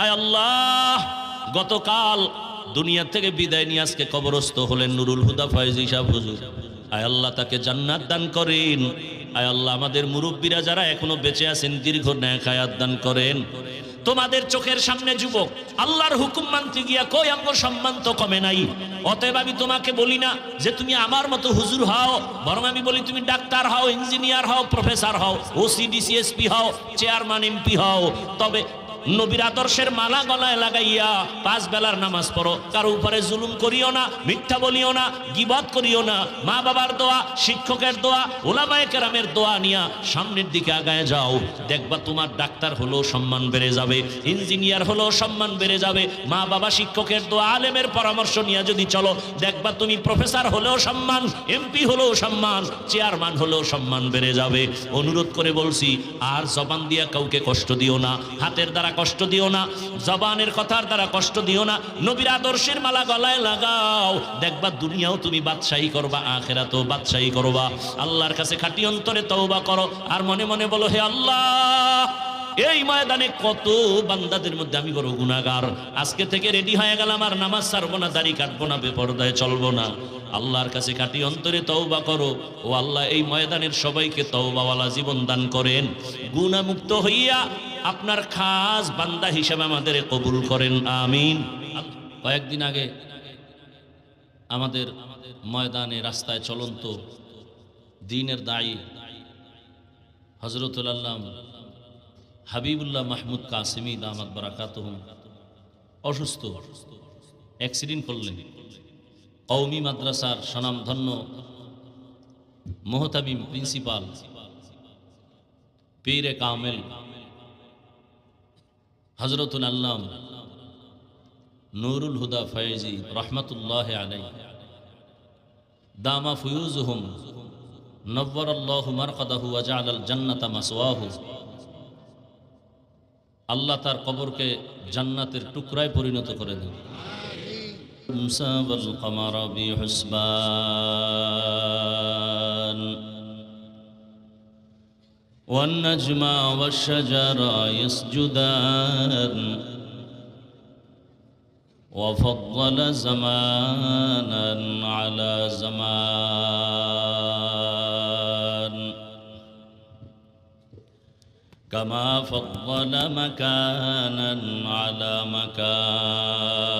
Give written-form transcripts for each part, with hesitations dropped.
আয় আল্লাহ, গতকাল দুনিয়া থেকে বিদায় নিয়ে আজকে কবরস্থ হলেন নুরুল হুদা ফয়েজী সাহেব হুজুর। আয় আল্লাহ তাকে জান্নাত দান করেন। আয় আল্লাহ আমাদের মুরব্বীরা যারা এখনো বেঁচে আছেন দীর্ঘ নেক হায়াত দান করেন। তোমাদের চোখের সামনে যুবক আল্লাহর হুকুম মানতে গিয়া কই আমগো সম্মান তো কমে নাই। অতএব আমি তোমাকে বলি না যে তুমি আমার মতো হুজুর হও, বরং আমি বলি তুমি ডাক্তার হও, ইঞ্জিনিয়ার হও, প্রফেসর হও, ওসি ডিসিএসপি হও, চেয়ারম্যান এমপি হও। তবে নবীর আদর্শের মালা গলায় লাগাইয়া 5 বেলার নামাজ পড়ো। কারো উপরে জুলুম করিও না, মিথ্যা বলিও না, গীবত করিও না। মা বাবার দোয়া, শিক্ষকের দোয়া, উলামায়ে কেরামের দোয়া নিয়া সামনের দিকে আগায় যাও। দেখবা তোমার ডাক্তার হলেও সম্মান বেড়ে যাবে, ইঞ্জিনিয়ার হলেও সম্মান বেড়ে যাবে। মা বাবা শিক্ষকের দোয়া, আলেমের পরামর্শ নিয়ে যদি চলো, দেখবা তুমি প্রফেসর হলেও সম্মান, এমপি হলেও সম্মান, চেয়ারম্যান হলেও সম্মান বেড়ে যাবে। অনুরোধ করে বলছি, আর জবান দিয়া কাউকে কষ্ট দিও না, হাতের দ্বারা কষ্ট দিও না, জবানের কথার দ্বারা কষ্ট দিও না। নবীর আদর্শের মালা গলায় লাগাও। দেখবা দুনিয়াও তুমি বাদশাহী করবা, আখিরাতেও বাদশাহী করবা। আল্লাহর কাছে খাঁটি অন্তরে তওবা করো আর মনে মনে বলো, হে আল্লাহ, এই ময়দানে কত বান্দাদের মধ্যে আমি বড় গুনাহগার। আজকে থেকে রেডি হয়ে গেলাম, আর নামাজ ছাড়বো না, দাড়ি কাটবো না, বেপরদায় চলবো না। আল্লাহর কাছে খাঁটি অন্তরে তওবা করো। ও আল্লাহ, এই ময়দানের সবাইকে তওবাওয়ালা জীবন দান করেন। গুনাহমুক্ত হইয়া আপনার খাস বান্দা হিসেবে আমাদের কবুল করেন, আমিন। কয়েকদিন আগে আমাদের ময়দানে রাস্তায় চলন্ত দ্বীনের দায়ী হযরতুল আল্লাম হাবিবুল্লাহ মাহমুদ কাসেমি দামাত বারাকাতুহুম অসুস্থ, অ্যাক্সিডেন্ট করলেন। কওমি মাদ্রাসার স্বনামধন্য মোহতামিম প্রিন্সিপাল পীরে কামেল হযরতুল আল্লাম নুরুল হুদা ফয়েজী রহমাতুল্লাহ আলাইহি দামা ফুয়ুজুহুম নব্বরাল্লাহু মারকাদাহু ওয়া জাআলাল জান্নাতা মাসওয়াহু। আল্লাহ তার কবরকে জান্নাতের টুকরায় পরিণত করে দেন। সাবাল কমারা বিহুসবান ওয়ান নাজমা ওয়াশ শাজারা ইয়াসজুদান وفضل زمانا على زمان كما فضل مكانا على مكان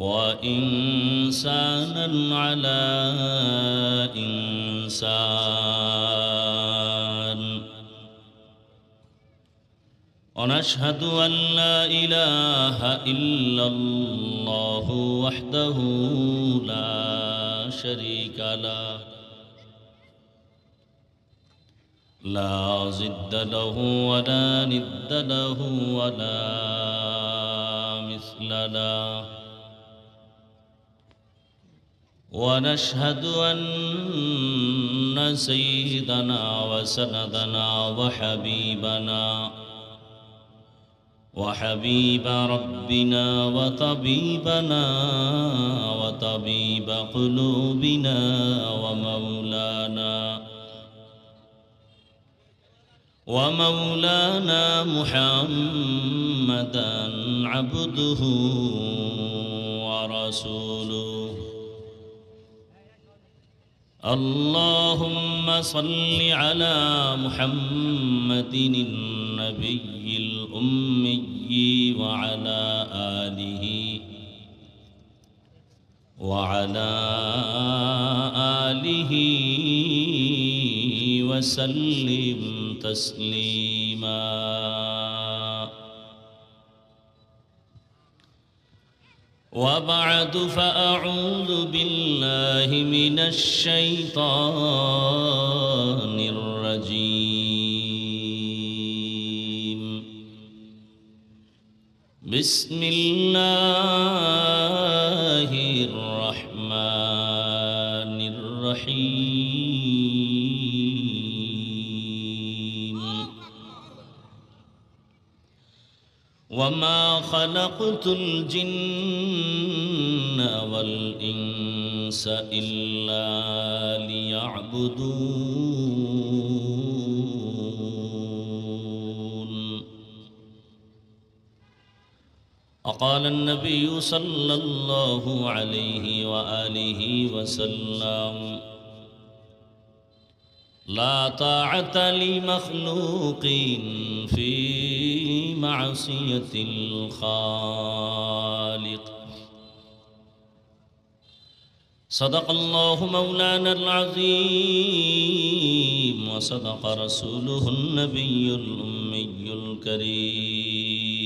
وإنسانا على إنسان ونشهد أن لا إله إلا الله وحده لا شريك له لا ضد له ولا ند له ولا مثل له ونشهد أن سيدنا وسندنا وحبيب ربنا وطبيبنا وطبيب قلوبنا ومولانا محمدا عبده ورسوله اللهم صل على محمد النبي الأمي وعلى آله وسلم تسليما وبعد فأعوذ بالله من الشيطان الرجيم بسم الله الرحمن الرحيم وما خلقت الجن والإنس إلا ليعبدون وقال النبي صلى الله عليه وآله وسلم لا طاعة لمخلوق في معصية الخالق صدق الله مولانا العظيم وصدق رسوله النبي الأمي الكريم